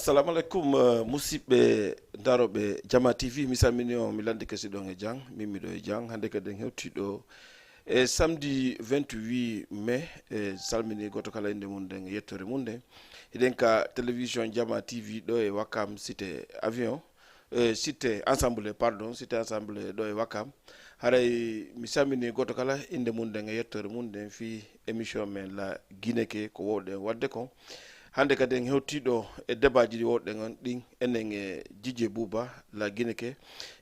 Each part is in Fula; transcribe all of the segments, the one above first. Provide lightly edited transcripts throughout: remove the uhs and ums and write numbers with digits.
assalamu alaikum musidɓe daroɓe Diama TV mi salmini on mi landi kasi ɗon e jang mimmiɗo e jang hande kadi en hewtiɗo e samedi 28 mai e salmini goto kala inde mum nden yettore mum nden eɗen ka télévision Diama TV ɗo e Wakam cité avion cité ensemble pardon cité ensemble ɗo e Wakam haray mi salmini goto kala inde mum nden e yettore mum nden fi émission men la Guinée ke ko wowɗen wadde kon hande kadi en hewtiɗo e débatji ɗi wowɗen on ɗin enen e Djidje Bouba la Guinée ke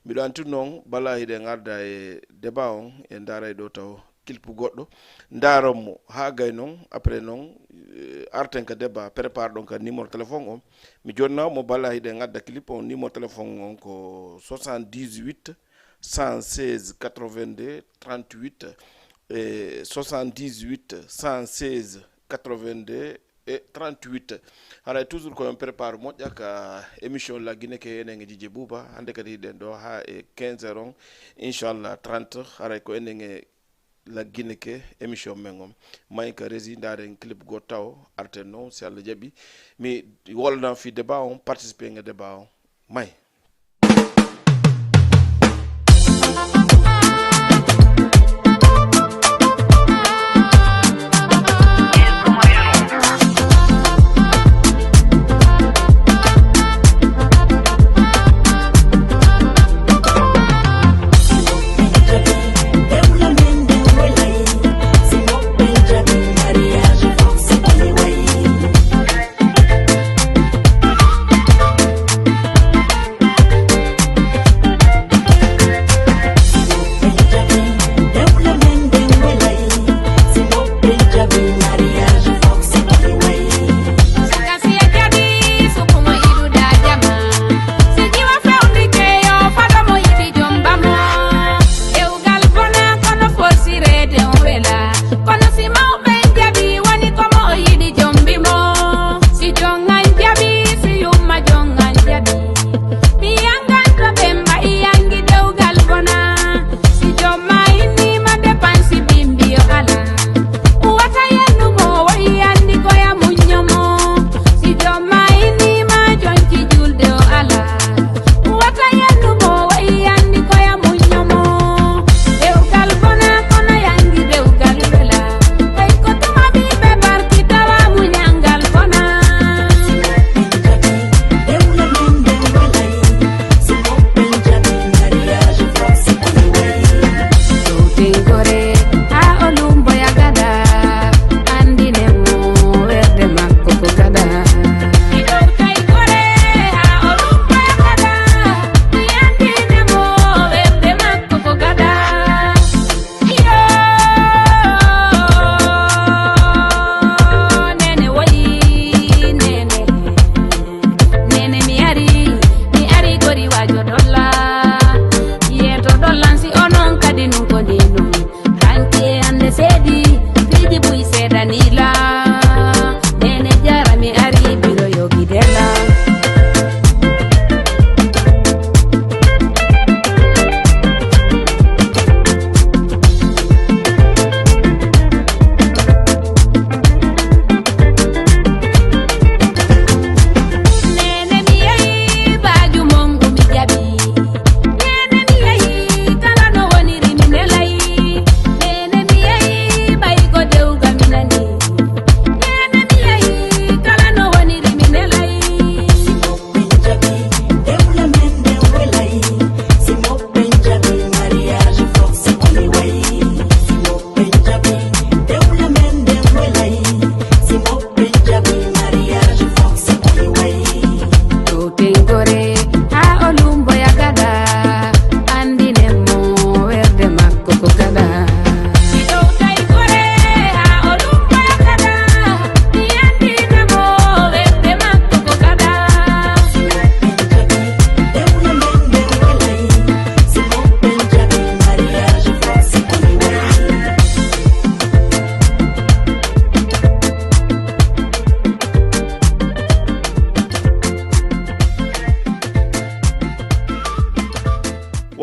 miɗo antude noon bala hiɗen arda e débat on e daara e ɗo taw kilpu goɗɗo daaronmo ha gay noon après noon arten ka débat prépare ɗon ka numéro téléphone on mi jonnawmo bala hiɗen adda clip on numéro téléphone on ko 78 116 82 38 et 78 116 82 et 38 haray toujours ko on prépare moƴƴa ka émission la Guinée ke enen e Djidje Bouba hande kadi hiɗen ɗo ha e 15 heures on inchallah 30 haray ko enen e la Guinée ke émission men on may ka rési ndaren clip goto taw arten noon si Allah jaaɓi mi wolnan fi débat on participer e débat on may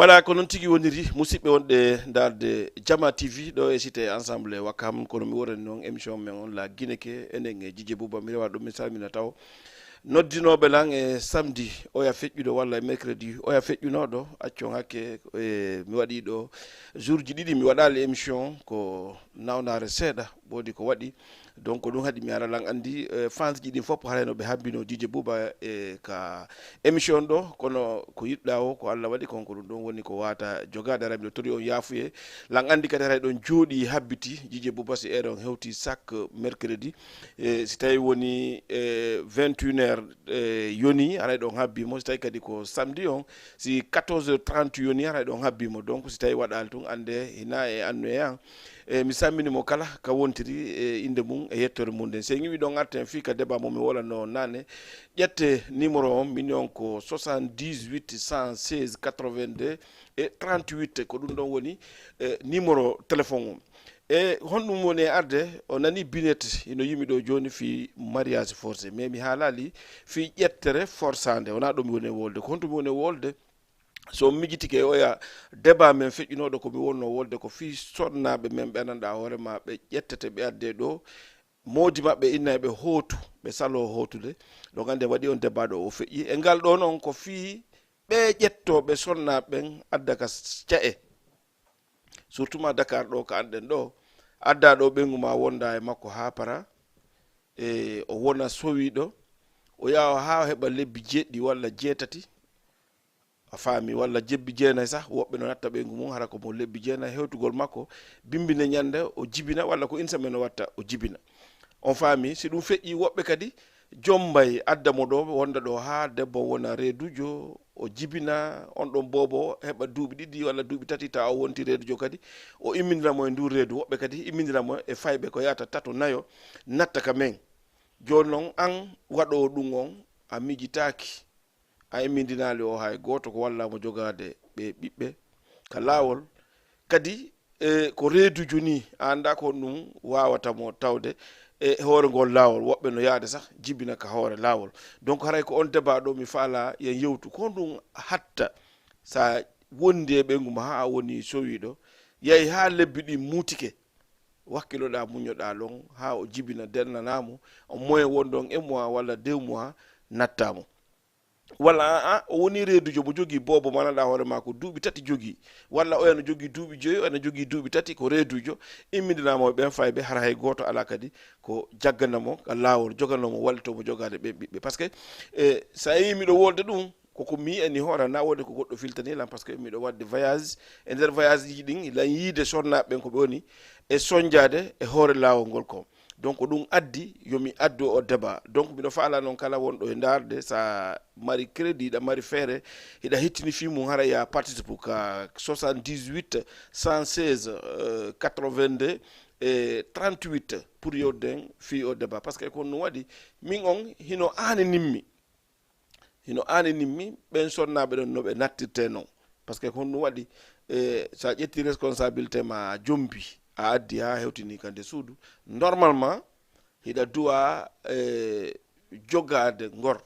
wala ko non tigi woniri musidɓe wonde darde Diama TV ɗo e cité ensemble Wakam kono mi worani noon émission men on la Guinée ke enen e Djidje Bouba mi rewa ɗum mi salmina taw noddinoɓe lan e samedi oya feƴƴuɗo walla e mercredi oya feƴƴunoɗo accon hakke mi waɗi ɗo jour ji ɗiɗi mi waɗali émission ko nawnare seeɗa ɓoodi ko waɗi donc ɗum haɗi mi ara lan andi fans ji ɗin fof harayno ɓe habbino dj bouba e ka émission ɗo kono ko yiɗɗa o ko allah waɗi konko ɗum ɗon woni ko wata jogade ara miɗo tori on yaafuye lan andi kadi haray ɗon jooɗi habbiti dj bouba si ere on hewti chaque mercredi si tawi woni 21 heures yoni haray ɗon habbimo si tawi kadi ko samedi on si 14h30 yoni haray ɗon habbimo donc si tawi waɗali tun ande hina e annoyan mi samminimo kala ka wontiri e inde mum e yettore mum nden so yiwi ɗon arten fi ka débat momi wolano nane ƴette numéro on min on ko 78 116 82 et 38 ko ɗum ɗon woni numéro téléphone o e honɗum woni e arde o nani binet ino yimi ɗo joni fi mariage forcé mais mi haalali fi ƴettere forçande wona ɗo mi woni e wolde ko honɗum woni e wolde so mijitike oya débat men feƴƴinoɗo komi wonno wolde ko fi sonnaɓe men ɓe andanɗa hoorema ɓe ƴettete ɓe adde ɗo moodi maɓɓe inna ɓe hootu ɓe salo hootude donc ande waɗi on débat ɗo o feƴƴi e ngal ɗo noon ko fi ɓe ƴettoɓe sonnaɓe ɓen adda ka cae surtout ma dakar ɗo ko anɗen ɗo adda ɗo ɓengu ma wonda e makko ha para e o wona sowiɗo o yawa ha heɓa lebbi jeɗɗi walla jeetati a faami walla jebbi jeenayi sah woɓɓe no natta ɓengu mum hara ko mo lebbi jeenayi hewtugol makko bimbine ñande o jibina walla ko une semaine o watta o jibina on faami si ɗum feƴƴi woɓɓe kadi jombay adda mo ɗo wonda ɗo ha debbo wona reedujo o jibina on ɗon bobo heɓa duuɓi ɗiɗi walla duuɓi tati ta o wonti reedujo kadi o imminiramo e ndur reedu woɓɓe kadi imminiramo e fayɓe ko yata tato nayo natta ka men joni noon an waɗowo ɗum on a mijitaki a immindinali o hay goto ko wallamo jogade ɓe ɓiɓɓe ka laawol kadi ko reedujo ni a anda ko ɗum wawatamo tawde e hoore ngol laawol woɓɓe no yaade sah jibina ka hoore laawol donc haray ko on débat ɗo mi faala yen yewtu ko ɗum hatta sa wondi e ɓengu ma ha woni sowiɗo yahi ha lebbi ɗi muutike wakkiloɗa muñoɗa lon ha o jibina dennanamo o moyen wondon e mois walla 2 mois nattamo walla o woni reedujo mo jogui bobo manaɗa hoore ma ko duuɓi tati jogui walla o ene jogui duuɓi joyi o ene jogui duuɓi tati ko reedujo immidinamo e ɓen fayɓe hara hay goto ala kadi ko jagganamo ka lawol joganomo wallitomo jogade ɓen ɓiɓɓe par ce que sa yi miɗo wolde ɗum koko mi ani hoora na wonde ko goɗɗo filtanilam par ce que miɗo wadde voyage e nder voyage ji ɗin lan yiide sonnaɓe ɓen koɓe woni e soñjade e hoore lawol ngol ko donc ɗum addi yomi addu o débat donc miɗo faala noon kala wonɗo e darde sa mari crédit ɗa mari feere hiɗa hettini fimum hara ya participe ka 78 116 82 e 38 pour yewden fi o débat par ce que ko ɗum waɗi min on hino aaninimmi ɓen sonnaɓe ɗon no ɓe nattirte noon par ce que ko ɗum waɗi sa ƴetti responsabilité ma jombi a addi ha hewtini kande suudu normalement hiɗa duwa jogade ngor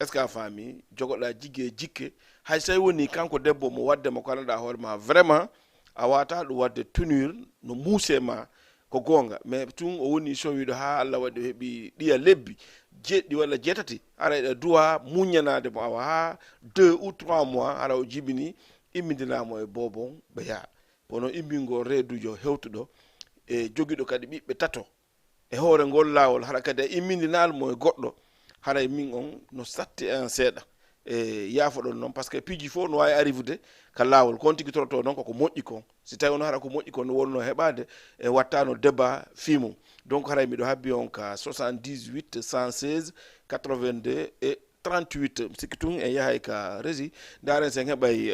est ce que a faami jogoɗa jigge jikke hay so woni kanko debbo mo waddema ko anduɗa hoore ma vraiment a wata ɗum wadde tenir no muuse ma ko gonga mais tun o woni sowiɗo ha allah waɗi o heeɓi ɗiya lebbi jeɗɗi walla jeetati ara ɗa duwa muñanade mo awa ha 2 ou 3 mois ara o jibini immidinamo e bobon ɓe yaa kono immingo reedujo hewtuɗo e jogiɗo kadi ɓiɓɓe tato e hoore ngol laawol hara kadi a immindinalmo e goɗɗo haray min on no satti en seeɗa e yaafoɗon noon par ce que piiji fof no wawi arrivude ka laawol kon tigi toroto noon koko moƴƴi kon si tawi ono hara ko moƴƴi kon no wonno heɓade e wattano débat fimum donc haray miɗo habbi on ka 78 116 82 et 38 sikki tun en yahay ka régi ndaren sen heɓay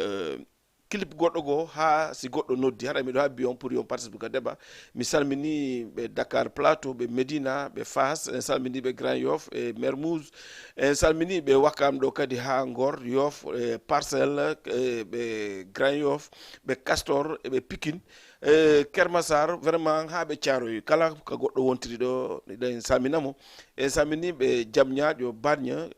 clip goɗɗo go ha si goɗɗo noddi hara miɗo habbi on pour yon participe ka débat mi salmini ɓe Dakar Plateau ɓe Médina ɓe Fass en salmini ɓe Grand Yoff e Mermoz en salmini ɓe Wakam ɗo kadi ha Ngor Yoff e Parcelles ɓe Grand Yoff ɓe Castor eɓe Pikine Kermasar vraiment haɓe caroyi kala ko goɗɗo wontiri ɗo ɗen saminamo e saminiɓe jamñaɗo barña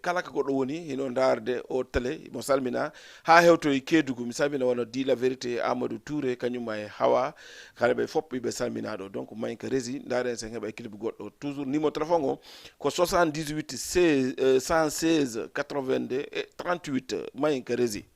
kala ko goɗɗo woni hino darde o télé mo salmina ha hewtoye Kédougou mi salmina wona di la vérité Amadou Touré kañuma e Hawa kala ɓe fof ɓe salminaɗo donc mayin ko rési daren sen heɓa clip goɗɗo toujours numéro téléphone o ko 78 116 82 et 38 mayin ko rési.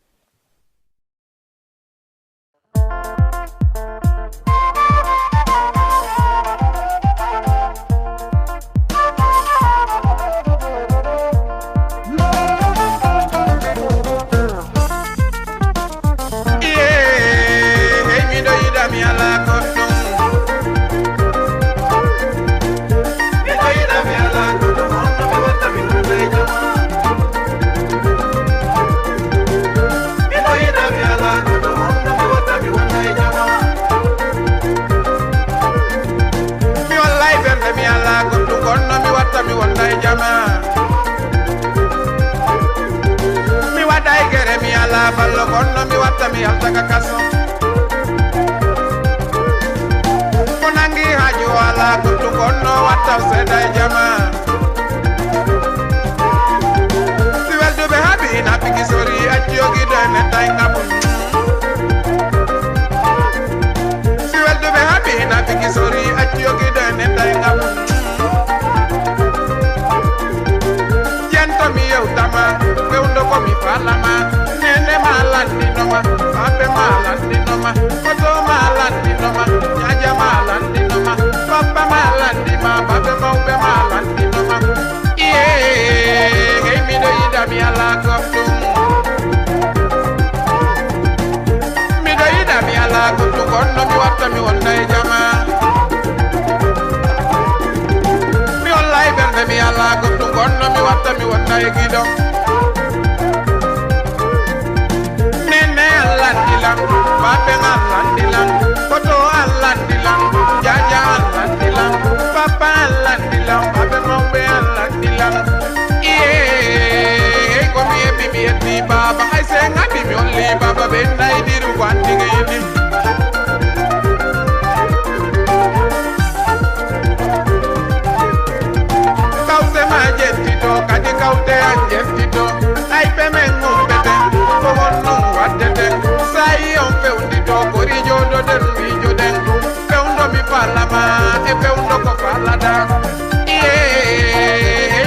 ballo gonno mi watta mi alta ka kaso ko nangi haju ala kutu gonno watta seda jama si weldu be habi na piki sori aciogi do ne tanga bun si weldu be habi na piki sori aciogi do ne tanga bun jento mi yewtama wewndo ko mi falama nene malandi noma abe malandi noma koto malandi noma nyaja malandi noma papa malandi ma babe maube malandi noma hey mi do ida mi ala koptum mi do ida mi ala koptum gonno mi watta mi wonna e jama mi wallahi berde mi ala koptum gonno mi watta mi wonna e gidom landilang, babe landilang, koto landilang, jaja landilang, papa landilang, babe maube landilang. Iye, komi ebi mi eti baba, I say ngabi mi only baba benda idiru kwanti ngeni. Kaute majentito, kadi kaute anjentito, I pemengu bete, kohono wadete. Sai on fe un dito corillo do del millo den fe undo mi parlama e fe undo ko parlada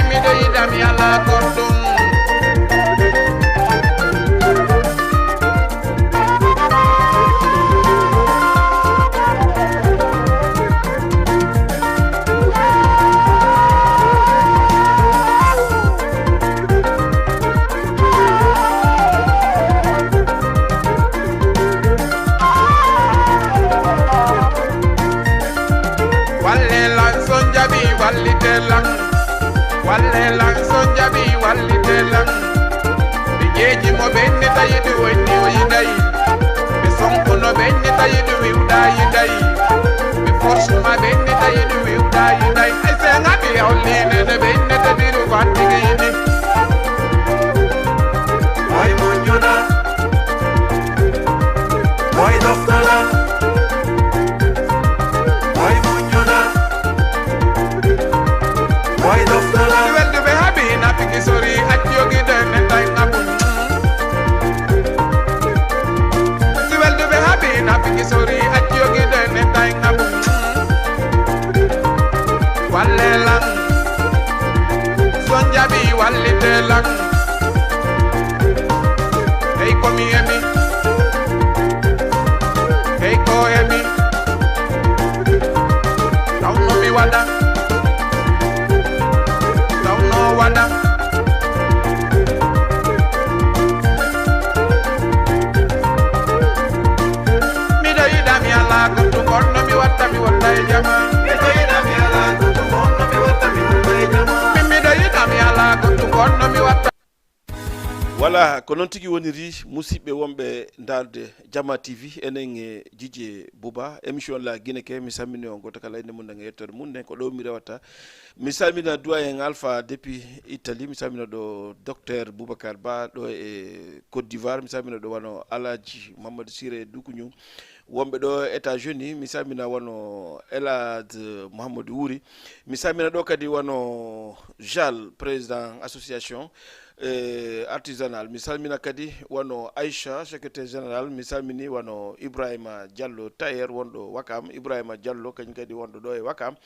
mi do ida mi ala kordum walle lang son jabi wallite lang bijeji mo benne tayidi wonni oyidai be sonko no benne tayidi wiudayi dai be force ma benne tayidi wiudayi dai ay se ngabi awline ne benne tadiru kwantige yidi ay monjona ay doftala sorry atiogi dene tay ngabun si weldu be habi na piki sorry atiogi dene tay ngabun walle lang sonjabi walle te lang hey komi emi hey ko emi tawno mi wada tawno wada gonno mi watta mi wonna e jama mi do ida mi ala gonno mi watta mi wonna e jama mi do ida mi ala gonno mi watta voilà ko non tigi woniri musidɓe wonɓe darde Diama TV enen e Djidje Bouba émission la Guinée ke mi salmini on goto kala inde mum nanga yettode mum nden ko ɗo mi rewata mi salmina doyen Alpha depuis Italie mi salmina ɗo docteur Boubacar Ba ɗo e Côte d'Ivoire mi salmina ɗo wano Alaji Mamadou Siré Dukuñu wonɓe ɗo États-Unis mi salmina wono Elad Mouhamadou Wuri mi salmina ɗo kadi wono Jal président association artisanal mi salmina kadi wono Aïcha secrétaire général mi salmini wono Ibrahima Diallo tailleur wonɗo Wakam Ibrahima Diallo kañum kadi wonɗo ɗo e Wakam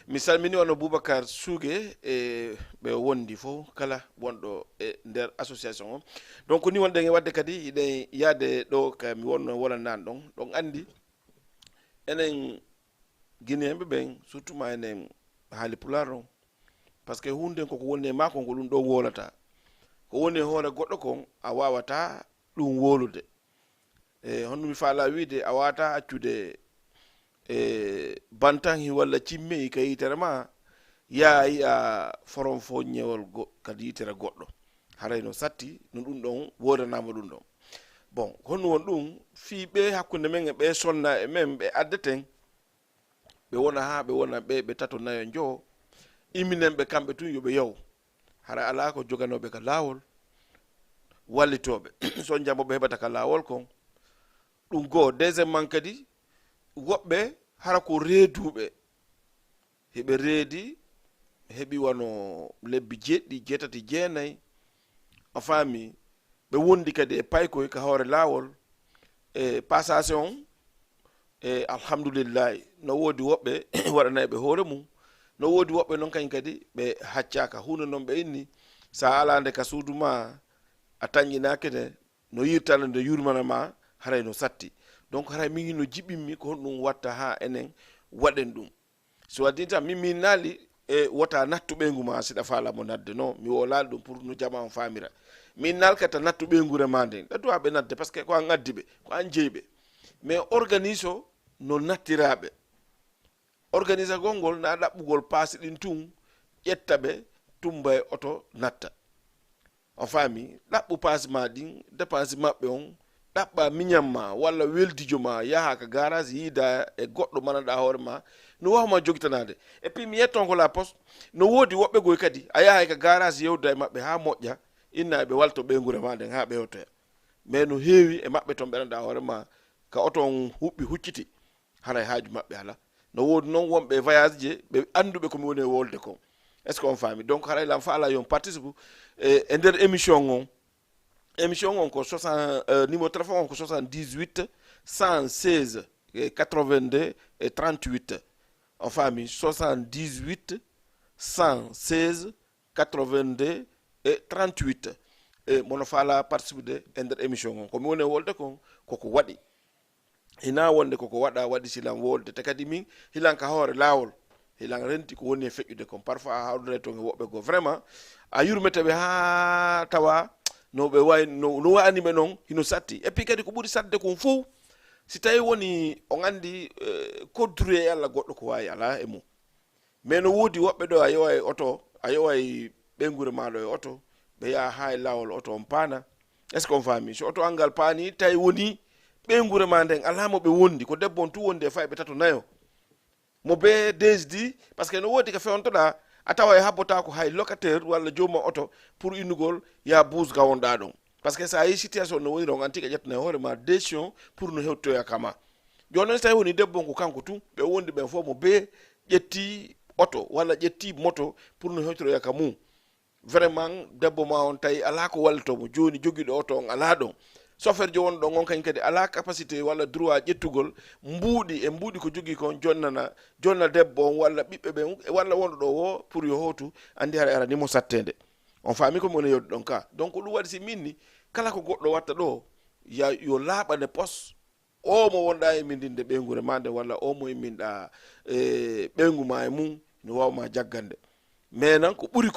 mi salmini wono Boubacar Sougue e ɓe wondi fof kala wonɗo e nder association o donc ni wonɗen e wadde kadi iɗen yaade ɗo ka mi wonno wolanani ɗon ɗon andi enen guinéenɓe ɓen surtout ma enen haali pular on par ce que hunde koko woni e makko ngo ɗum ɗo wolata ko woni e hoore goɗɗo kon a wawata ɗum wolude e honno mi faala wiide a wawata accude bantanhi walla cimmeyi ka yitere ma yaa yiya foron fo ñewol kadi yitere goɗɗo haray no satti no ɗum ɗon wodanama ɗum ɗon bon honno won ɗum fii ɓe hakkunde men e ɓe sonna e men ɓe addeten ɓe wona ha ɓe wona ɓe tato nayo joo imminen ɓe kamɓe tun yoɓe yow hara ala ko joganoɓe ka laawol wallitoɓe so jamoɓe heɓata ka laawol kon ɗum goo deuxiémement kadi woɓɓe hara ko reeduɓe heɓe reedi heɓi wano lebbi jeɗɗi jeetati jeenayyi a faami ɓe wondi kadi e paykoy ka hoore laawol e passage on e alhamdoulillahi no woodi woɓɓe waɗanayɓe hoore mum no woodi woɓɓe noon kañ kadi ɓe haccaka hunde noon ɓe inni sa alande ka suudu ma a tañƴinakene no yirtande nde yurmana ma haray no satti donc haray min no jiɓinmi ko honɗum watta ha enen waɗen ɗum so waddi tan min naali e wota nattu ɓeygu ma siɗa faalamo nadde non mi wolali ɗum pour no jama on famira min nalkata nattu ɓeygure ma nden ɗa duwa ɓe nadde par ce que ko an addi ɓe ko an jeyɓe mais organise o no nattiraɓe organise gongol na ɗaɓɓugol paasi ɗin tun ƴetta ɓe tumba e oto natta on faami ɗaɓɓu paasi ma ɗin dépense maɓɓe on ɗaɓɓa miñam ma walla weldijo ma yaha ka garage yiida e goɗɗo manaɗa hoore ma no wawma jogitanade et puis mi yetton ko la poste no woodi woɓɓe goy kadi a yaha ka garage yewda e maɓɓe ha moƴƴa inna ɓe walto ɓeygure ma nden ha ɓe hewtoya mais no heewi e maɓɓe ton ɓeɗanɗa hoore ma ka oto on huɓɓi hucciti haray haaju maɓɓe ala no woodi noon wonɓe voyage je ɓe anduɓe komi woni e wolde kon est ce que on faami donc haray lam faala yon participe e nder émission on ko 60 numéro téléphone on ko 78 116 82 et 38 on faami 78 116 82 et 38 e mono faala participe de e nder émission on komi woni e wolde kon koko waɗi hina wonde koko waɗi silan wolde te kadi min hilan ka hoore laawol hilan renti ko woni e feƴƴude kon parfois a hawdere ton e woɓɓe goo vraiment a yurmeteɓe ha tawa no ɓe way no wa'anime noon hino satti et puis kadi ko ɓuri sadde kon fof si tawi woni on andi kodduru e Allah goɗɗo ko wawi ala e mum mais no woodi woɓɓe ɗo a yowa e oto a yowa e ɓeygure maɗo e oto ɓe yaha ha e lawol oto on paana est ce que on faami so oto angal paani tawi woni ɓeygure ma nden alamo ɓe wondi ko debbo on tu wondi e fayɓe tato nayo mo be desdi par ce que no woodi ko fewontoɗa a tawa e habbota ko hay locataire walla jomum oto pour innugol ya buus ga wonɗa ɗon par ce que sa yi situation no woni ɗon an tigua ƴettana e hoore ma décision pour no hewtoya kama joni noon so tawi woni debbo ko kanko tu ɓe wondi ɓen fof mo be ƴetti oto walla ƴetti moto pour no hewtoroya ka mum vraiment debbo ma on tawi ala ko wallitomo joni joguiɗo oto on ala ɗon chauffeur jo wonɗo on kañ kadi ala capacité walla droit ƴettugol mbuuɗi ko jogui kon jonna debbo on walla ɓiɓɓe ɓen walla wonɗo ɗo wo pour yo howtu andi hara ara nimo sattede on faami komi woni yewde ɗon ka donc ɗum waɗi si minni kala ko goɗɗo watta ɗo yo laaɓane poste o mo wonɗa e mindinde ɓeygure ma nde walla o mo imminɗa ɓeygu ma e mum no wawma jaggande mais nan ko ɓuri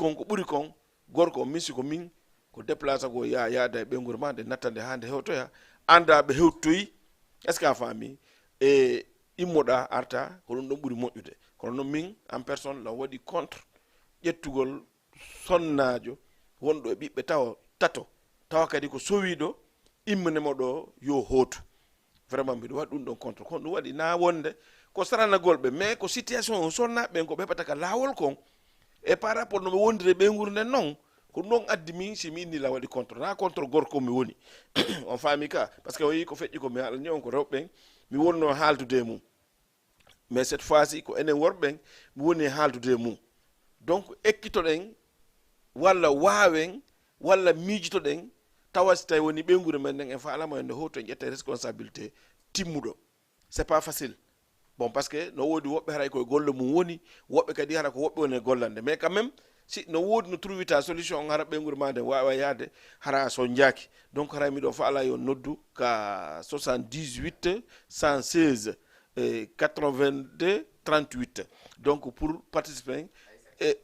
kon gorko o misi ko min ko déplace go yaada e ɓeygure ma nde nattande hande hewtoya anda ɓe hewtoyi est ce que a faami e immoɗa arta ko ɗum ɗon ɓuri moƴƴude kono noon min en personne law waɗi contre ƴettugol sonnajo wonɗo e ɓiɓɓe tawa kadi ko sowiɗo immanemo ɗo yo hootu vraiment mbiɗo waɗi ɗum ɗon contre kono ɗum waɗi na wonde ko saranagolɓe mais ko situation o sonnaɓe ko ɓe heɓata ka laawol kon e par rapport no ɓe wondiri ɓeygure nden noon ko ɗum addi min si mi inni la waɗi contre na contre gorko mi woni on faami ka par ce que o yi ko feƴƴi ko mi haalani on ko rewɓe mi wonno haaldude mum mais cette fois-ci ko enen worɓen mi woni haaldude mum donc ekkitoɗen walla waawen walla miijitoɗen tawa si tawi woni ɓeygure men nden en faalama ende hoto en ƴetta responsabilité timmuɗo c'est pas facile bon parce que no woodi woɓɓe haray koye golle mum woni woɓɓe kadi hara ko woɓɓe woni e gollande mais quand même si no woodi no trouvita solution on hara ɓeygure ma nden wawa yaade hara so jaaki donc haray miɗo faala yo noddu ka 78 116 82 38 donc pour participer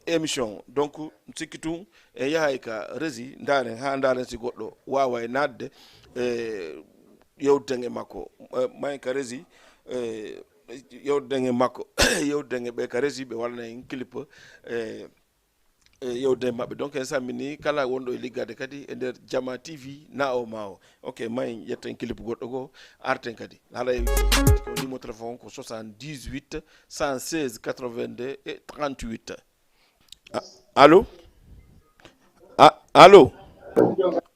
émission donc sikki tun e yahay ka rési ndaren ha ndaren si goɗɗo wawa e nadde yewden e makko may ka rési yewden e makko yewden e ɓe ka rési ɓe walna en clip yewden maɓɓe donc en sammini kala wonɗo e liggade kadi e nder Diama TV na o ma o ok may yetten clip goɗɗo go arten kadi haɗa ko numéro téléphone ko 78 116 82 et 38 allo allo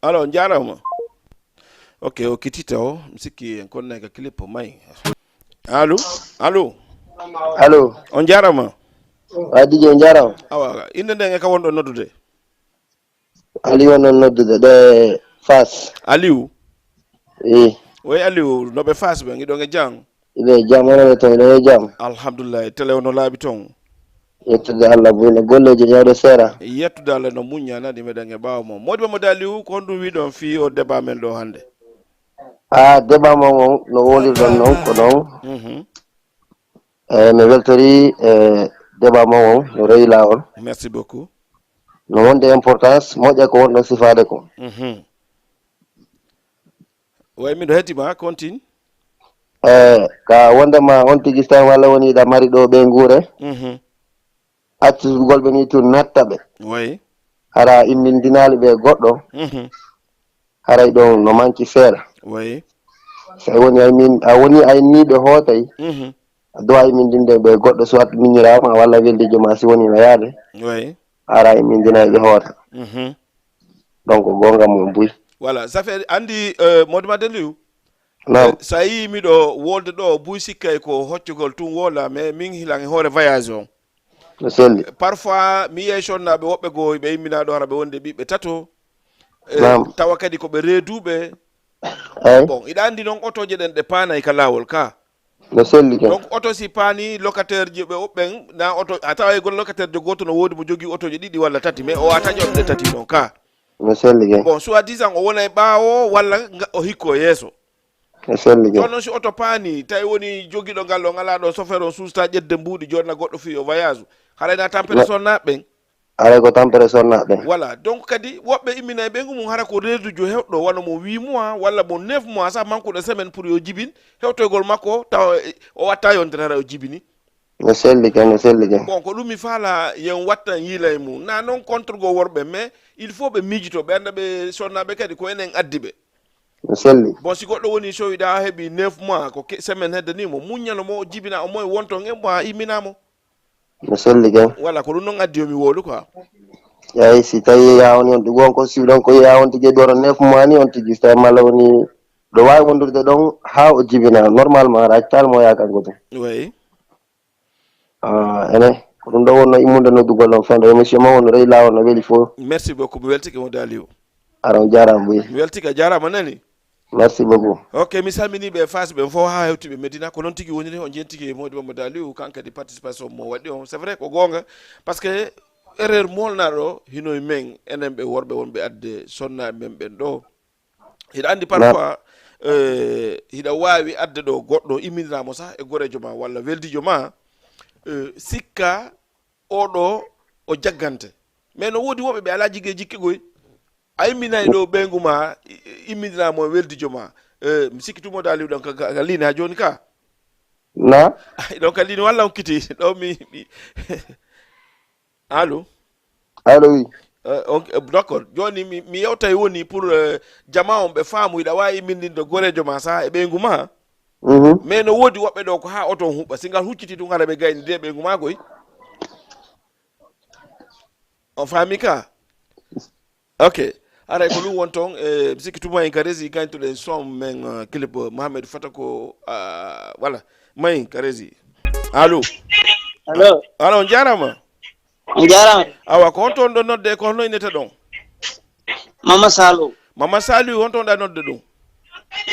allo jarama ok o kitita o mi sikki en konnay ka clip may allo allo allo on jarama DJ on jarama awa inde nden e ka wonɗo noddude Aliou on noddude ɗo Fass Aliou oui Aliou noɓe Fass ɓe giɗon e jam ɓe jam onoɓe toon ɗo e jam alhamdulillah télé o no laaɓi toon yettude Allah buyno golleji ñawde seera yettude Allah no muñña nani meɗen e ɓaawa mo modi mo Aliou ko honɗum wiɗon fi o débat men ɗo hannde débat mo on no wolirɗon noon ko noon mi weltori débat mo on no rewi lawol merci beaucoup no wonde importance moƴƴa ko wonɗon sifade ko way miɗo hettima continue ka wondema on tigui so tawi walla woni ɗa mari ɗo ɓe guure accugol ɓe ni tun natta ɓe way hara immindinali ɓe goɗɗo haray ɗon no manki feere way so woni a woni ayniɓe hootay a dowa immindinde ɓe goɗɗo soit miñirama walla weldijo ma si woni no yaade way hara immindinayi ɓe hoota donc gonga mum buy voilà ça fait andi modema Aliou non sa yi miɗo wolde ɗo buy sikkay ko hoccugol tun wola mais min hilan e hoore voyage on no selli parfois mi yeey sonnaɓe woɓɓe go ɓe yimminaɗo hara ɓe wonde ɓiɓɓe tato tawa kadi koɓe reeduɓe bon iɗa andi noon otoje ɗen ɗe paanay ka lawol ka no selli ken donc auto si paani locataire ji ɓe woɓɓen na auto a tawa e gol locataire jo goto no woodi mo jogui autoje ɗiɗi walla tati mais o wata ƴoɓde tati noon ka no selli ken bon soit disant o wona e ɓaawo walla o hikko yeeso no selli ken joni noon si auto paani tawi woni joguiɗo ngal o ngalaɗo chauffeur o susta ƴedde mbuuɗi jonna goɗɗo fi o voyage harayna tampere sonnaɓe aray ko tampere sonnaɓe voilà donc kadi woɓɓe immina e ɓeygu mum hara ko reedujo hewɗo walla mo 8 mois walla mo 9 mois sa manqueɗo semaine pour yo jibin hewtoygol makko tawa o watta yontere hara o jibini no selli ken no selli ken bon ko ɗum mi faala yen wattan yiila e mum na noon contre go worɓe mais il faut ɓe miijito ɓe anda ɓe sonnaɓe kadi ko enen addi ɓe no selli bon si goɗɗo woni sowiɗa heeɓi 9 mois ko semaine heddanimo muññano mo jibina o moye wonton en mo ha imminamo no selli ken voilà ko ɗum noon addi yomi woolu quoi yayi si tawi yawni on ɗi gonko siɗon ko yawon tigui ɗoɗo 9 mois ni on tigui so tawi malla woni ɗo wawi wondurde ɗon ha o jibina normalement aɗa calmo yakanko tum oui ene ko ɗum ɗo wonno immude noddugol on fende émission ma wonno rewi lawol no weeli fo merci beaucoup mi weltike mo Aliou ara on jarama boyi mi weltike a jarama nani merci beaucoup ok mi salminiɓe Fass ɓe fof ha hewtiɓe Medina ko noon tigui woniri on jentiki e Mody Mamadou Aliou kankadi participation mo waɗi on c'est vrai ko gonga par ce que erreur molnaɗo hinoye men enen ɓe worɓe wonɓe adde sonnaɓe men ɓen ɗo hiɗa andi parfois hiɗa wawi adde ɗo goɗɗo imminiramo sah e gorejo ma walla weldijo ma sikka oɗo o jaggante mais no woodi woɓɓe ɓe ala jiggue jikkigoy a imminayi ɗo ɓeygu ma imminiramo e weldijo ma mi sikki tumoɗo Aliou ɗon ka ligne ha joni ka na ɗon ka ligne walla on kiti ɗo mi allo allo oui d'accord joni mi yewtay woni pour jama on ɓe faamu yiɗa wawi immindinde gorejo ma sa e ɓeygu ma mais no woodi woɓɓe ɗo ko ha oton huɓɓa si ngal hucciti tun hara ɓe gayni de ɓeygu ma goy on faami ka ok Ara ko lu wonton bisiki tuma en karezi kanto le som men clip Mohamed Fatako voilà may karezi allo allo jarama awa ko honton do nodde ko hono inete don Mama Salou honton da nodde dum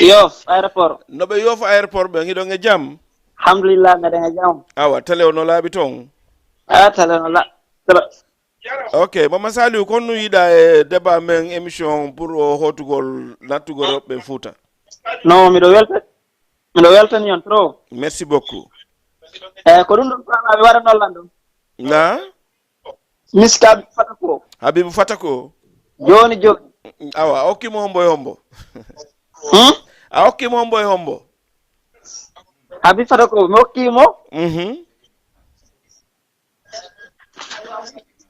Yoff aéroport no be Yoff aéroport be ngi do nge jam alhamdulillah ngaɗa jam awa tele ono laabi ton tele no la ok Mama Salou ko nu yida e débat men émission pour hotugol natugol be Fouta non miɗo weltani on trop merci beaucoup ko ɗum ɗon mi waɗa nollan ɗum na miska Habibu Fatako joni awa a hokkimo hombo e hombo a hokkimo hombo e hombo Habibu Fatako mi hokkimo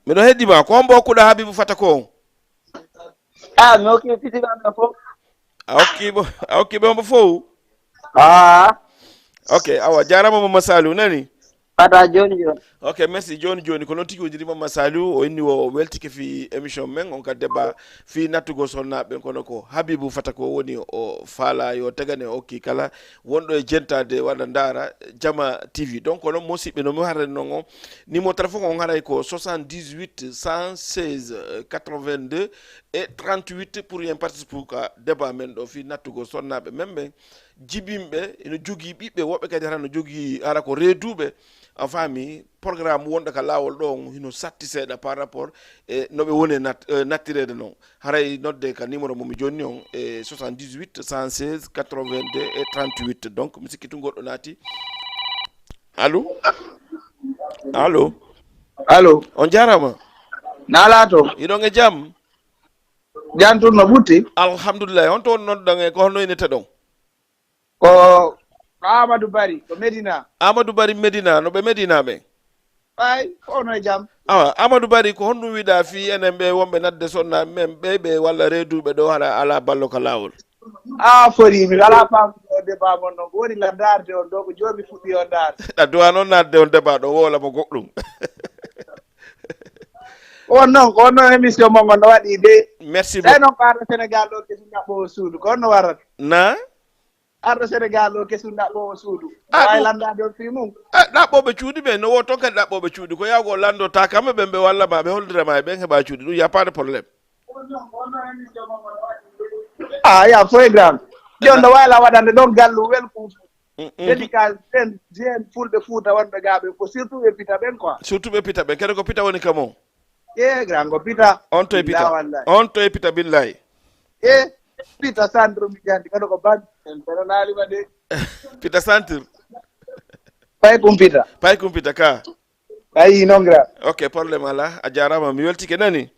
miɗo heddima ko hombo hokkuɗa Habibu Fatako mi hokkimo fitiɓe fof a hokkiɓe hombo fof ok awa jarama Mama Salou nani fata joni ok merci joni ko non tigi wonjiri Mama Salou o inni o weltike fi émission men on ka débat fi nattugo sonnaɓe kono ko Habibu Fatako woni o faala yo tegane okki kala wonɗo e jentade waɗa ndara Jama TV donc onon musidɓe no mi harani non on numéro téléphone on haray ko 78 116 82 et 38 pour yen participe ka débat men ɗo fi nattugo sonnaɓe men ɓe jibimɓe ene jogui ɓiɓɓe woɓɓe kadi hara no jogui ara ko reeduɓe a faami programme wonɗo ka laawol ɗo hino satti seeɗa par rapport e noɓe woni nattirede noon haray nodde ka numéro momi jonni on e 78 116 82 et 38 donc mi sikki tu goɗɗo naati allo on jarama nala to iɗon e jaam janturno ɓutti alhamdulillah on to nodɗon e ko honno inete ɗon ko Amadou Bari ko Medina Medina no ɓe Medina ɓe ay ono e jam awa Amadou Bari ko honɗum wiɗa fi enen ɓe wonɓe nadde sonna men ɓe walla reeduɓe ɗo hara ala ballo ka lawol fori mi ala famɗo débat mon noon ko woni la darde on ɗo ko joomi fuɗɗi o darde ɗa duwa noon nadde on débat ɗo wola mo goɗɗum on noon ko on noon émission mo gon no waɗi de merci beaucoup noon ko arɗo Sénégal ɗo kesum ɗaɓɓo suudu ko on no warata na arɗo Sénégal ɗo kesum ɗaɓɓo suudu wawi landade on fi mum ɗaɓɓoɓe cuuɗi ɓe no wo toon kadi ɗaɓɓoɓe cuuɗi ko yawgo lando ta kamɓe ɓen ɓe walla ma ɓe holdirama e ɓen heɓa cuuɗi ɗum y a pas de probléme ya programme jon no wayla waɗande ɗon gallu welkum dédicace jen fulɓe Fouta wonɓe gaɓe ko surtout ɓe pita ɓen quoi surtout ɓe pita ɓen kadi ko pita woni kam o grand ko pita on to e pita billahi pita centre mi jandi kadi ko banque en kono naalima de pita centre pay kumpita ka ayi noon grand ok probléme ala a jarama mi weltike nani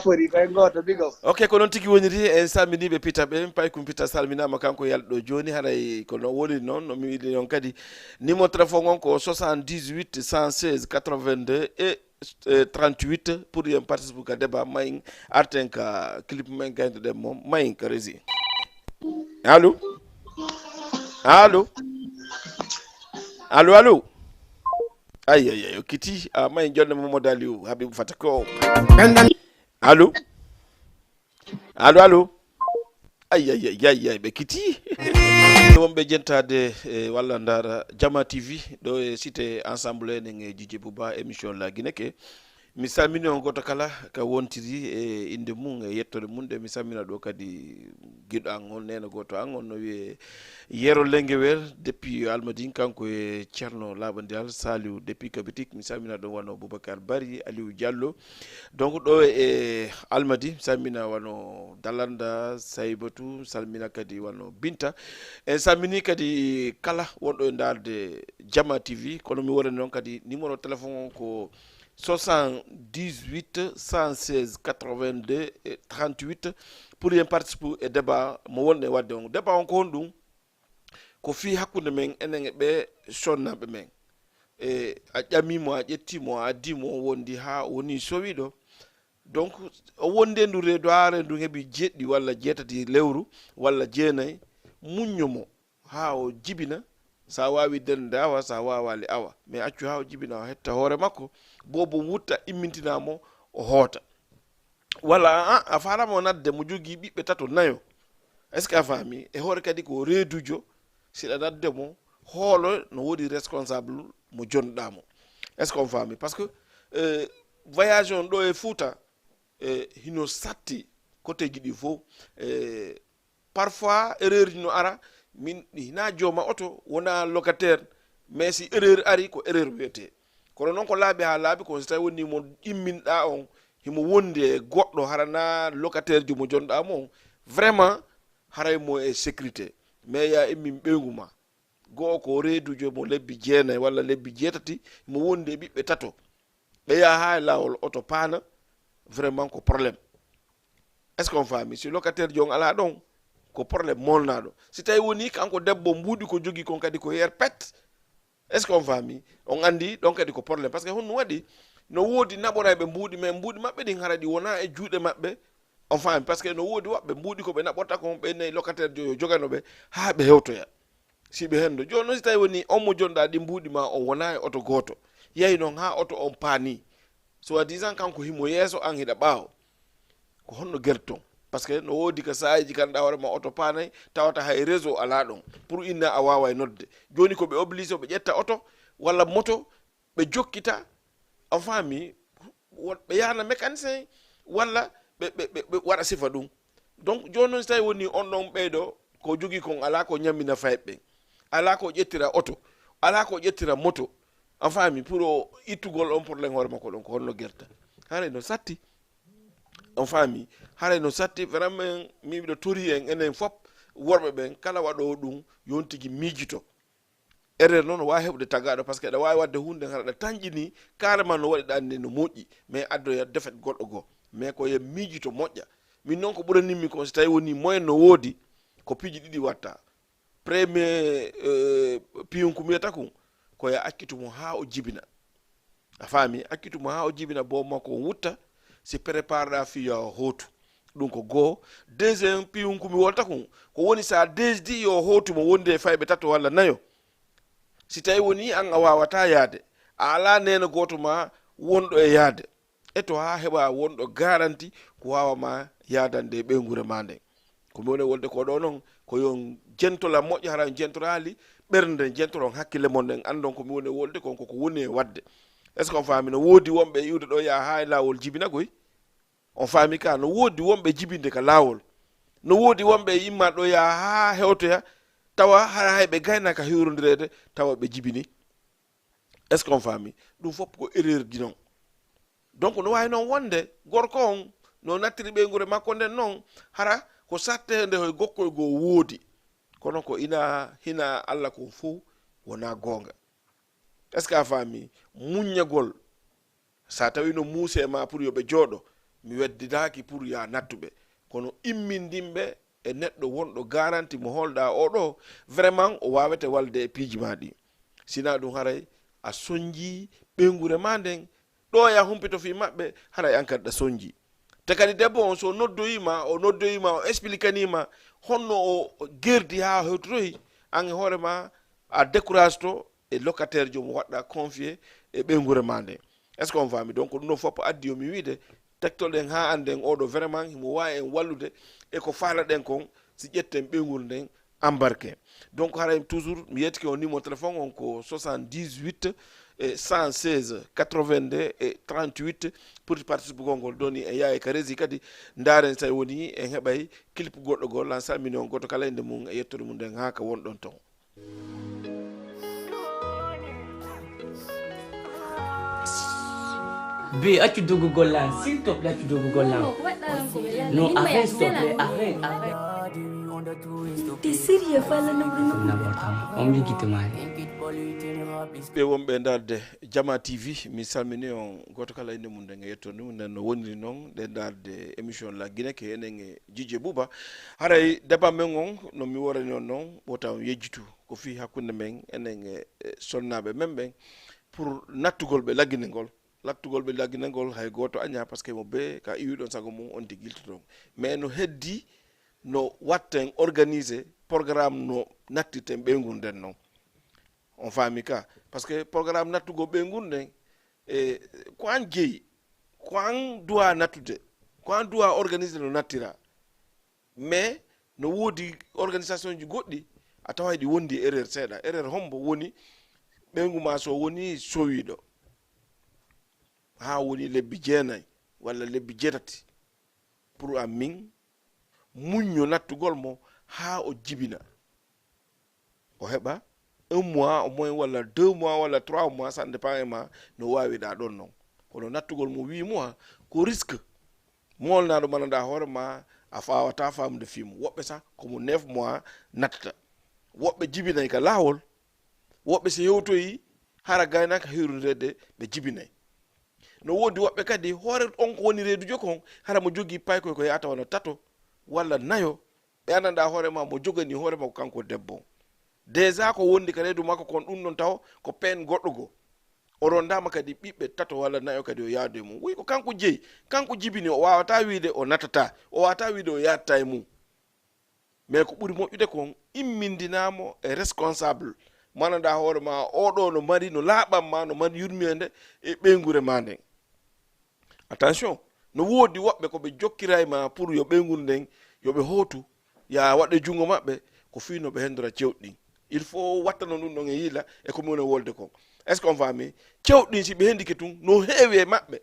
fori kay goto bigo ok ko noon tigi woniri en salminiɓe pita ɓe pay kumpita salminama kanko yalɗo joni haray kono woni noon nomi wiɗi noon kadi numéro téléphone on ko 78 116 82 et 38 pour yen participe ka débat mayin arten ka clip men gaynde ɗen moom mayin ka rési allo ay o kiti mayin jonde Mamadou Aliou Habibou Fatako allo ay ɓe kiti wonɓe jentade walla ndara Jama TV ɗo e cité ensemble enen e Djidji Bouba émission la Guinée ke mi salmini on goto kala ka wontiri e inde mum e yettode mum de mi salmina ɗo kadi giɗo an on nena goto an on no wiye Yero Lenguewel depuis Almadine kanko e Ceerno Labandiyal Saliou depuis Kabitik mi salmina ɗon wano Boubacar Bari Aliou Diallo donc ɗo e Almadi mi salmina wano Dalanda Saybatou salmina kadi wano Binta en salmini kadi kala wonɗo e darde Jama TV kono mi woni noon kadi numéro téléphone on ko 78 116 82 et 38 pour yen participer e débat mo wonde wadde on débat on ko honɗum ko fi hakkude men enen e ɓe sonnaɓe men e a ƴamimo a ƴettimo a addimo o wondi ha woni sowiɗo donc o wonde ndu reedu ha rendu heeɓi jeɗɗi walla jeetati lewru walla jeenayyi muññomo ha o jibina sa wawi dende awa sa wawali awa mais accu ha o jibina o hetta hoore makko bobo wutta immintinamo o hoota wala a farama nadde mo jogi ɓiɓɓe tato nayo est ce que a faami e hoore kadi ko reedujo siɗa nadde mo hoolo no woodi responsable mo jonɗamo est ce que on faami par ce que voyage on ɗo e Fouta hino satti côté ji ɗi fof parfois erreur ji no ara min hina jooma oto wona locataire mais si erreur ari ko erreur wiyete kono noon ko laaɓi ha laaɓi ko so tawi woni mo ƴimminɗa on himo wondi e goɗɗo harana locataire ji mo jonɗamo on vraiment haray mo e sécurité mais ya immin ɓeygu ma go'o ko reedujo mo lebbi 9 walla lebbi 7 mo wondi e ɓiɓɓe tato ɓe yaha ha e lawol oto paana vraiment ko probléme est ce qu'on faami si locataire jon ala ɗon ko probléme molnaɗo si tawi woni kanko debbo mbuuɗi ko jogui kon kadi ko yer pet est ce qu'on faami on andi ɗon kadi ko probléme par ce que honno waɗi no woodi naɓorayɓe mbuuɗi mais mbuuɗi maɓɓe ɗin hara ɗi wona e juuɗe maɓɓe on faami par ce que no woodi woɓɓe mbuuɗi ko ɓe naɓorta kon ɓe nayi locataire jo joganoɓe ha ɓe hewtoya si ɓe hendo joni noon si tawi woni on mo jonɗa ɗi mbuuɗi ma on wona e oto goto yeyi noon ha oto on paani so disant kanko himo yeeso an hiɗa ɓaawo ko honno guerton par ce que no woodi ka saaji ganduɗa hoorema oto paanay tawata hay réseau ala ɗon pour inna a wawa e nodde joni ko ɓe obligé ɓe ƴetta oto walla moto ɓe jokkita on faami ɓe yahna mécanicien walla ɓe waɗa sifa ɗum donc joni noon so tawi woni on ɗon ɓeyɗo ko jogui kon ala ko ñammina fayɓe ala ko ƴettira oto ala ko ƴettira moto on faami pour o ittugol on probléme hoore makko ɗon ko honno guerta haray no satti on faami haray no satti vraiment min miɗo tori en enen fop worɓe ɓen kala waɗo ɗum yon tigui miijito erreur noon wawi heɓde tagaɗo par ce que aɗa wawi wadde hunde haraɗa tañƴini carrément no waɗi ɗanni no moƴƴi mais addoya defet goɗɗo goo mais ko ye miijito moƴƴa min noon ko ɓuranimmi kon so tawi woni moyen no woodi ko piiji ɗiɗi watta premier piyunku mbiyata kum koye akkitumo ha o jibina a faami akkitumo ha o jibina bo makko o wutta si prépareɗa fiya hootu ɗum ko goo deuxiéme piyunku mi wolta kum ko woni sa desdi yo hootumo wonde e fayɓe tato walla nayo si tawi woni an a wawata yaade a ala neno goto ma wonɗo e yaade e to ha heɓa wonɗo garanti ko wawama yadande ɓeygure ma nden komi woni wolde ko ɗo noon ko yon jentola moƴƴo hara jentorali ɓernde jentoron hakkille mon nden andon komi woni wolde kon koko woni e wadde est ce que on faami no woodi wonɓe iwde ɗo ya ha e lawol jibina koy on faami ka no woodi wonɓe jibinde ka lawol no woodi wonɓe yimma ɗo ya ha hewtoya tawa hara hayɓe gaynaka hewrodirede tawa ɓe jibini est ce que on faami ɗum fof ko erreur ji noon donc no wawi noon wonde gorko on no nattiri ɓeygure makko nden noon hara ko sattede hoye gokkoy goo woodi kono ko ina hina Allah ko fof wona gonga est ce que a faami muññagol sa tawi no muuse ma pour yoɓe jooɗo mi weddidaki pour ya nattuɓe kono immindinɓe e neɗɗo wonɗo garanti mo holɗa oɗo vraiment o wawete walde e piiji ma ɗi sina ɗum haray a soñji ɓeygure ma nden ɗo ya humpito fi maɓɓe haray an kadi ɗa soñji te kadi debbo on so noddoyima o expliquanima honno o gerdi ha hewtotoyi an e hoorema a décourage to e locataire jomo waɗɗa confié e ɓeygure ma nden est ce que on faami donc ɗum ɗo fof addi yomi wiide tektoɗen ha anden oɗo vraiment himo wawi en wallude e ko faalaɗen kon si ƴetten ɓeygure nden embarqué donc haray toujours mi yettike o numéro téléphone on ko 78 116 82 et 38 pour participe gongol doni e yaye ka rési kadi ndaren tawi woni en heɓay clip goɗɗo gol lan salmini on goto kala inde mum e yettode mum nden ha ka wonɗon ton B, as-tu dougou là? S'il te plaît, tu dougou là. Non, arrête, s'il te plaît, arrête. T'es sérieux, Fala On me dit mal. ɓe wonɓe darde Diama TV mi salmini on goto kala inde mum nden e yettode mum nden no woniri noon nde darde émission la Guinée ke enen e Djidje Bouba haray débat men on no mi worani on noon ɓotaw yejjitu ko fi hakkunde men enen e sonnaɓe men ɓen pour nattugol ɓe lagguinegol lattugol ɓe lagguinegol hay goto aña par ce que mo be ka iwiɗon sago mum on tiguiltoɗon mais no heddi no watten organisé programme no nattirten ɓeygu nden noon on faami ka par ce que programme nattugo ɓeygu nden ko an jeeyi ko an duwa nattude ko an duwa organiser no nattira mais no woodi organisation ji goɗɗi a tawa ɗi wondi erreur seeɗa erreur hombo woni ɓengu ma so woni sowiɗo ha woni lebbi jeenayi walla lebbi jeetati pour a min muñño nattugol mo ha o jibina o heɓa 1 mois au moins walla 2 mois walla 3 mois ça dépend e ma no wawiɗa ɗon noon kono nattugol mo 8 mois ko risque molnaɗo mananda hoore ma a fawata famde fimu woɓɓe sa komo 9 mois nattata woɓɓe jibinayi ka lawol woɓɓe so yewtoyi hara gaynaka hirudede ɓe jibinayi no wodi woɓɓe kadi hoore on ko woni reedu jokon hara mo jogui paykoy ko yata wona tato walla nayo ɓe andanda hoore ma mo jogani hoore ma ko kanko debbo déjà ko wondi ka reedu makko kon ɗum ɗon taw ko pen goɗɗo go oɗon dama kadi ɓiɓɓe tato walla nayo kadi o yaadu e mum wi ko kanko jeeyi kanko jibini o wawata wiide o natata o wawata wiide o yatta e mum mais ko ɓuri moƴƴude kon immindinamo e responsable mananda hoore ma oɗo no mari no laaɓanma no mari yurmiyede e ɓeygure ma nden attention no woodi woɓɓe koɓe jokkira e ma pour yo ɓeygude nden yoɓe hootu ya waɗe jungo maɓɓe ko fii no ɓe hendora cewɗi il faut wattano ɗum ɗon e yiila e ko mune wolde kon est ce qu'on fami cewɗin si ɓe hendike tun no heewi e maɓɓe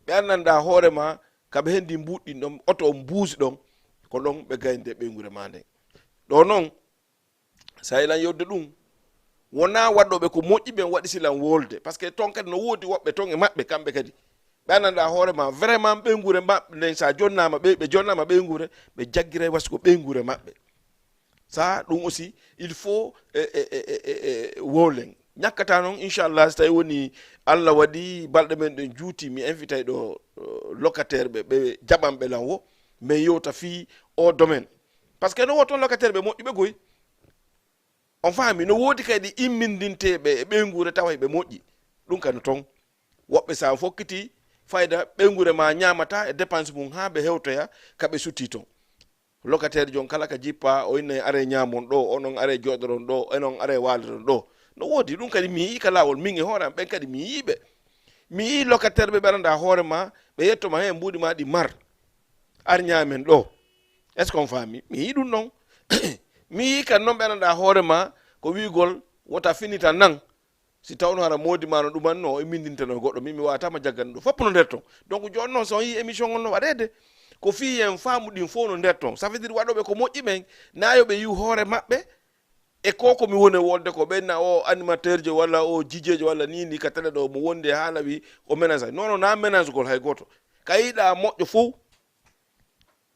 ɓe annanda hoore ma kaɓe hendi mbuɗɗin ɗon oto mbuusi ɗon ko ɗon ɓe gayde ɓeygure ma nden ɗo noon sa ilan yewde ɗum wona waɗɗoɓe ko moƴƴi ɓen waɗi silan wolde par ce que ton kadi no woodi woɓɓe ton e maɓɓe kamɓe kadi ɓe annanda hoore ma vraiment ɓeygure maɓɓe nden sa jonnama ɓe jonnama ɓeygure ɓe jaggira wasi ko ɓeygure maɓɓe ça ɗum aussi il faut wowlen ñakkata noon inchallah so tawi woni allah waɗi balɗe men ɗen juuti mi invité ɗo locataire ɓe jaɓan ɓe lan wo mais yewta fi o domaine par ce que no wo toon locataire ɓe moƴƴuɓe goy on faami no woodi kadi immindinteɓe e ɓeygure tawa ɓe moƴƴi ɗum kadi toon woɓɓe sa fokkiti fayda ɓeygure ma ñamata e dépense mum ha ɓe hewtoya kaɓe sutti toon locataire jon kala ka jippa o inne are ñamon ɗo onon are joɗoron ɗo enon are waliron ɗo no woodi ɗum kadi mi yii ka lawol min e hoore am ɓen kadi mi yiiɓe mi yii locataire ɓe ɓeranda hoore ma ɓe yettoma hen mbuɗi ma ɗi mar ar ñamen ɗo est ce qu'on faami mi yii ɗum ɗon mi yii kadi noon ɓeranda hoore ma ko wigol wota finita nan si tawno hara modi ma no ɗumanno e mindinteno goɗɗo min mi wawatama jaggani ɗo foppo no nder ton donc joni noon so yi émission on no waɗede ko fi hen faamu ɗin fof no nder ton ça veut dire waɗoɓe ko moƴƴi ɓen nayoɓe yiw hoore maɓɓe e ko komi woni wolde ko ɓenna o animateur je walla o jijejo walla ni ka télé ɗo mo wondi haala wi o ménage non non na ménage gol hay goto ka yiɗa moƴƴo fof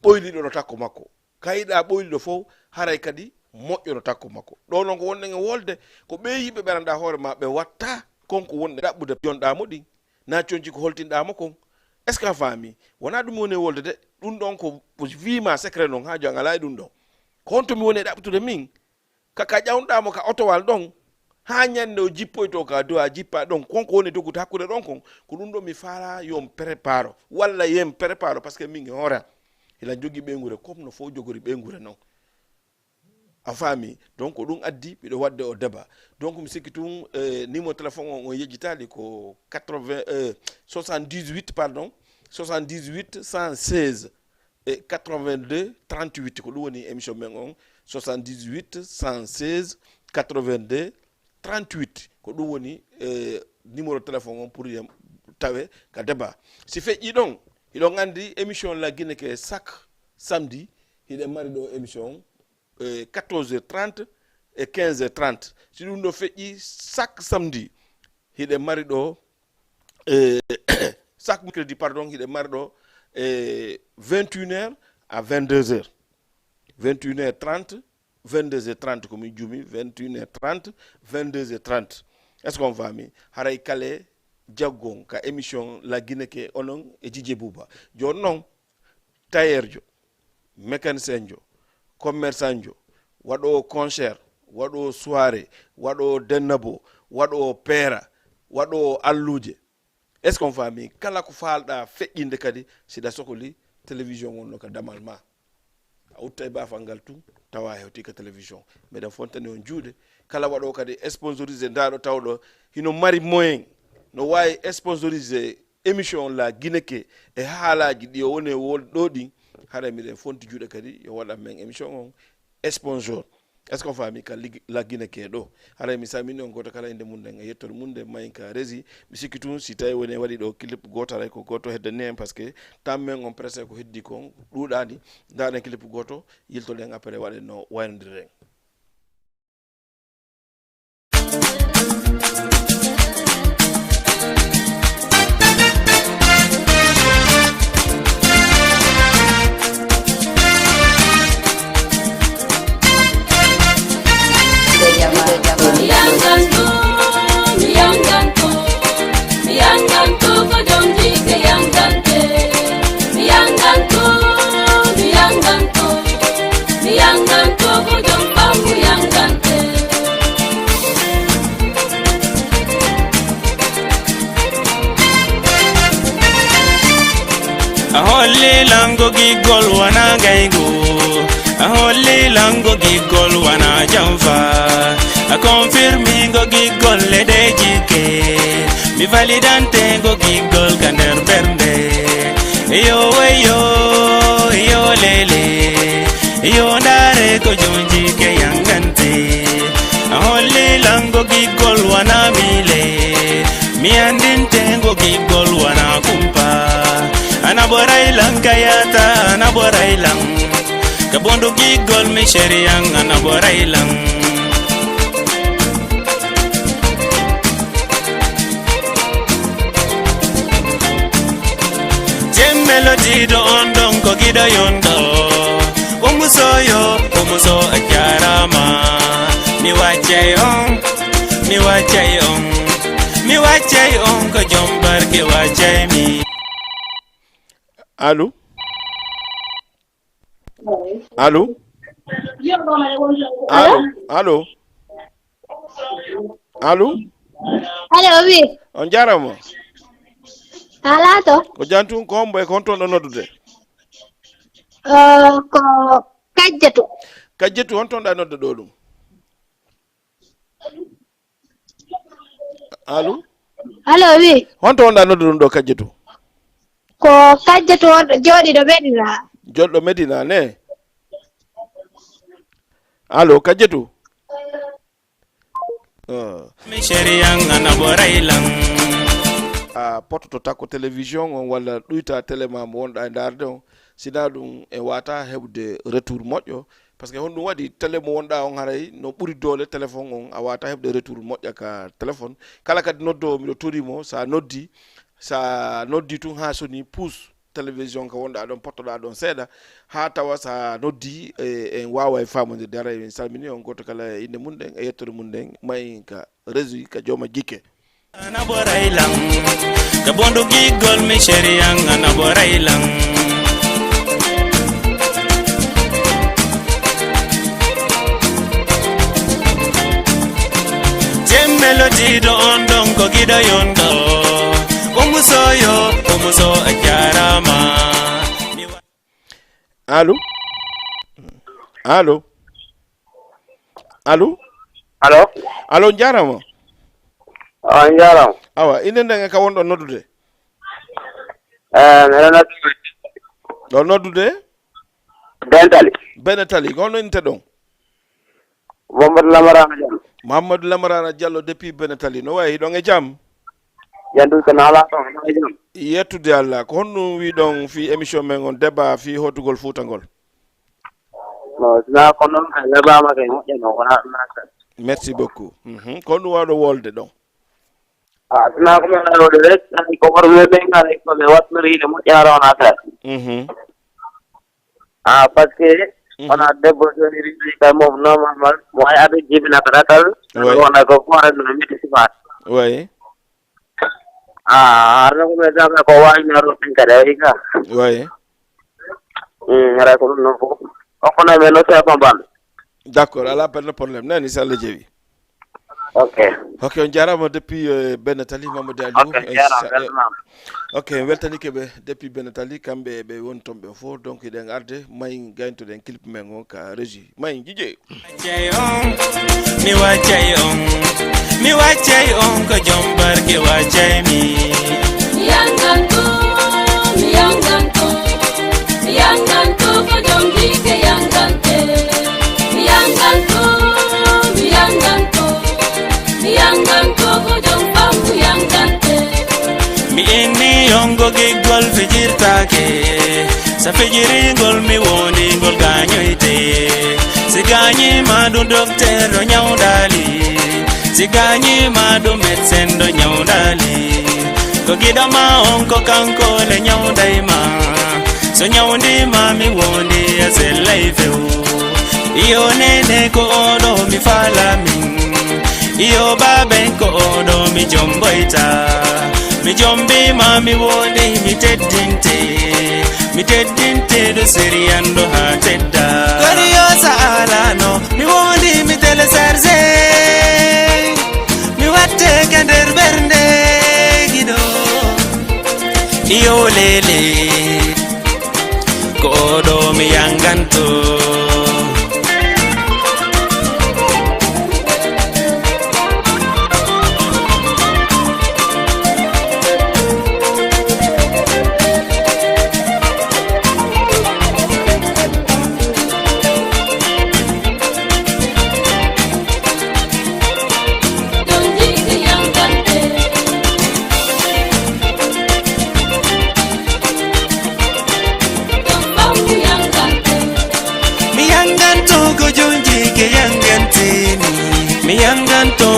ɓoyliɗo no takko makko ka yiɗa ɓoyliɗo fof haray kadi moƴƴo no takko makko ɗo noon ko wonɗen e wolde ko ɓe yiɓe ɓeranda hoore ma ɓe watta konko wonɗe ɗaɓɓude jonɗamo ɗin na conci ko holtinɗamo kon est ce que a faami wona ɗum woni e wolde de ɗum ɗon ko wima secret noon ha jon ala e ɗum ɗon ko honto mi woni e ɗaɓɓutude min kaka ƴawɗamo ka otowal ɗon ha ñande o jippoyto ka dow a jippa ɗon konko woni doggude hakkude ɗon kon ko ɗum ɗo mi faala yon préparo walla yen préparo par ce que min e hoore ila jogui ɓeygure comme no fo jogori ɓeygure noon a faami donc ɗum addi ɓiɗo wadde o débat donc mi sikki tun numéro téléphone on yejjitali ko 78 pardon 78 116 et 82 38 ko ɗum woni émission men on 78 116 82 38 ko ɗum woni numéro téléphone on pour tawe ka débat si feƴƴi ɗon hiɗon andi émission la Guinée ke chaque samedi hiɗen mari ɗo émission 14h30 et 15h30 si ɗum ɗo feƴƴi chaque samedi hiɗen mari ɗo chaque mercredi pardon hiɗen mari ɗo 21h à 22h 21h30 22h30 ko min jumi 21h30 22h30 est ce qu'on fami haray kale jaggon ka émission la Guinée ke onon e Djidje Bouba joni noon tailleur jo mécanicien jo commerçant jo waɗo concert waɗo soirée waɗo dennabo waɗo peera waɗo alluje est ce qu'on fami kala ko falɗa feƴƴinde kadi siɗa sohli télévision wonno ka damal ma a utta e bafal ngal tum tawa hewti ka télévision meɗen fontani on juuɗe kala waɗo kadi sponsorisé ndaɗo tawɗo hino mari moyen no wawi sponsorisé émission la Guinée ke e haalaji ɗi o woni wol ɗo ɗi hara miɗen fonti juuɗe kadi yo waɗa men émission on sponsor est ce qu'on fami ka la Guinée ke ɗo hara mi samini on goto kala inde mum nden e yettode mum nde mayi ka rési mi sikki tun si tawi woni waɗi ɗo clip goto aray ko goto heddani en par ce que tan men on presse ko heddi kon ɗuuɗani ndaɗen clip goto yiltoɗen après waɗen no waynodiren. Aholle lango gigol wana gaigo, aholle lango gigol wana jamfa, a confirmi go gigol le dejike, mi validante go gigol kander bernde, yo lele, yo dare ko jonjike yangante, aholle lango gigol wana mile, mi andinte go gigol wana kumpa. Anaborai lang kayata, anaborai lang kabondo gigol mi sheriyang, anaborai lang Jem melody do ondong ko gido yondo umuso ajarama mi wachai on ko jombar ke wachai mi. Allô? Allô? Allô? Allô? Allo, oui. On jarama. Alato? Ko jantum ko hombo e ko honton ɗo noddude? Ko Kajjatu. Kajjatu honton ɗa nodde ɗo ɗum? Allô? Allo, oui. Honton ɗa nodde ɗum ɗo Kajjatu? Ko Kajjatu jooɗi ɗo Medina. Joɗɗo Medina ne? Allo Kajjatu? A poto takko télévision on walla ɗuyta téléma mo wonɗa e darde on sina ɗum e wata heɓde retour moƴƴo par ce que honɗum waɗi télé mo wonɗa on haray no ɓuri dole téléphone on a wata heɓde retour moƴƴa ka téléphone kala kadi noddo miɗo torimo sa noddi tun ha soni pouce télévision ko wonɗa ɗon pottoɗa ɗon seeɗa ha tawa sa noddi en wawa e famode dara en salmini on goto kala inde mum ɗen e yettode mum ɗen mayi ka réseau ka jooma jikke. Anaborailang kabondo gigol mi sheriyang, anaborailang Jem melody do ondong ko gido yondo umuso ajarama. Allô? Allô? Allô? Allo? Allô jarama? Jaram. Awa inde ndenga ka wonɗo noddude? Ɗo noddude? Benetali ko hono inte ɗon? Mamadou Lamarana Diallo depuis Benetali no wayi ɗon e jam? Yandu ko nala ton e jam. Yettude Allah ko honno wi ɗon fi émission men on débat fi hottugol futagol? No sina ko non ka lebama kay moƴƴano wona ɗum nakkat. Merci beaucoup. Ko honno waɗo wolde ɗon? Sina ko men ɗo rek ko worɓe ɓe ngare ko ɓe watnoriide moƴƴaare wona kat. Par ce que wona debbo joni riɗi kay moom normalement mo ay aɓe jibinata ɗatal wona ko foore no miti sifaat. Oui. Harna ko ɓe dama ko wañnaro ɗin kadi ayi ka. Oui. Ara ko ɗum noon fof okkono men no seeɗa mbaɗ. D'accord, ala benn problème nani so Allah jeewi. Ok, on jarama depuis Benetali Mamadou Aliou. Ok, weltanike ɓe depuis Benetali kamɓe ɓe woni toon ɓe fof donc eɗen arde mayi gayntoɗen clip men on ka régie mayi jije. Mi waccay on ko jom barke waccay mi. Mi inni yongo gigol fijirtake sa fijiringol mi woni gol ganyoite si ganyi madu docteur do nyawdali si ganyi madu médecin do nyawdali ko gidama on ko kanko le nyawdai ma so nyawndi ma mi woni aselaife iyo nene ko odo mi fala min iyo babe ko odo mi jomboita mi jombi ma mi woni mi teddinte do seriando ha tedda koriyo saalano mi woni mi teleserze mi watte kander bernde gido iyo lele ko odo mi yanganto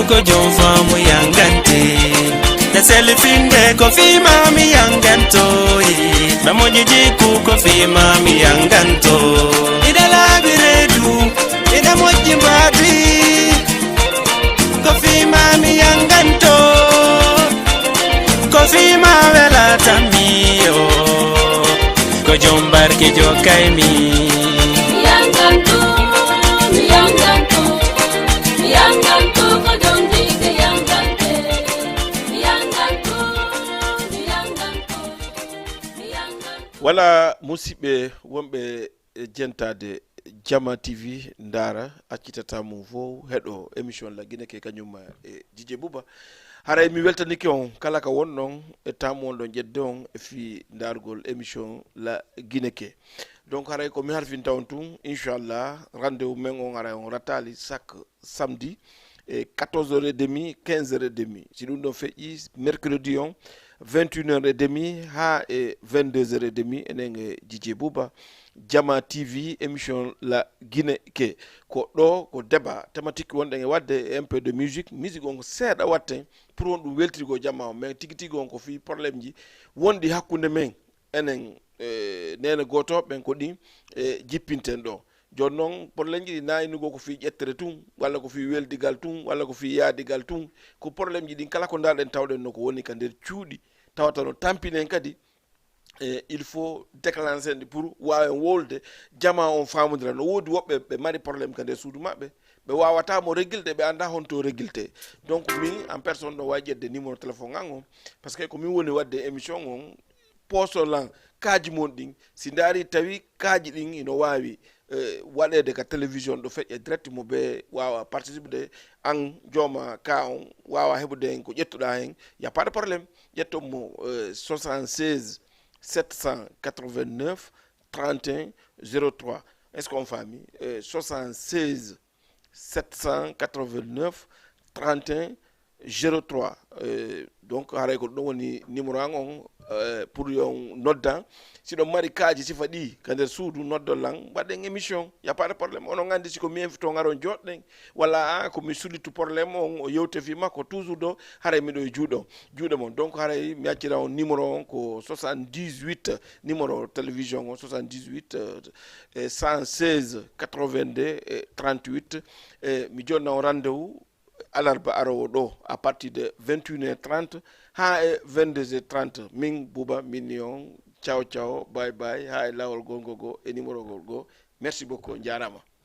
ko jonfa mu yangante na selfinde ko fima mi yanganto na mojiji ku ko fima mi yanganto ida labiredu ida moji mbati ko fima mi yanganto ko fima wela tamio ko jombarke jokai mi yanganto mi yanganto mi yanganto wala musidɓe wonɓe jentade Diama TV ndara accitata mum fo heɗo émission la Guinée ke kañum e Dj Bouba haray mi weltanike on kala ka wonɗon e tamu on ɗon ƴedde on e fi dargol émission la Guinée ke donc haray ko mi harfinta on tun inchallah rendez-vous men on haray on ratali chaque samedi e 14h30 15h30 si ɗum ɗon feƴƴi mercredi on 21h30 ha e 22h30 enen e Dj Bouba Diama TV émission la Guinée ke ko ɗo ko débat thématique wonɗen e wadde un peu de musique on ko seeɗa watten pour on ɗum weltrigo jamma o mais tigi tigi on ko fi probléme ji wonɗi hakkude men enen nene gotoɓen ko ɗin jippinten ɗo joni noon probléme ji ɗi nayinugo ko fi ƴettere tun walla ko fi weldigal tun walla ko fi yaadigal tun ko probléme ji ɗin kala ko darɗen tawɗen no ko woni ka nder cuuɗi tawata no tampinen kadi il faut déclencher pour wawen wolde jama on famodira no wodi woɓɓe ɓe mari probléme ka nder suudu maɓɓe ɓe wawata mo régilde ɓe anda honto régilté donc min en personne no wawi ƴedde numéro téléphone an on par ce que ko min woni wadde émission on postolan kaaji mon ɗin si daari tawi kaaji ɗin ino wawi waɗede ka télévision ɗo feƴƴa direct mo ɓe wawa participe de an jooma ka on wawa heɓude hen ko ƴettuɗa hen y a pas de probléme ƴettomo 76 789 31 03 est ce qu'on famille 76 789 31 03 donc haray ko ɗum woni numéro an on pour yon noddan siɗon mari kaaji sifa ɗi ka nder suudu noddollan mbaɗen émission y a pas de probléme onon gandi siko mi invite on aron joɗɗen walla ko mi sulitu probléme on o yewtefi makko toujours ɗo haray miɗo e juuɗe mon donc haray mi accira on numéro on ko 78 numéro télévision on 78 116 82 38 mi jonna on rendez-vous alarba arowo ɗo à partir de 21h30 ha e 22h30 min Bouba min on ciao ciao bye bye ha e lawol gongo go e numéro gol go merci beaucoup jarama.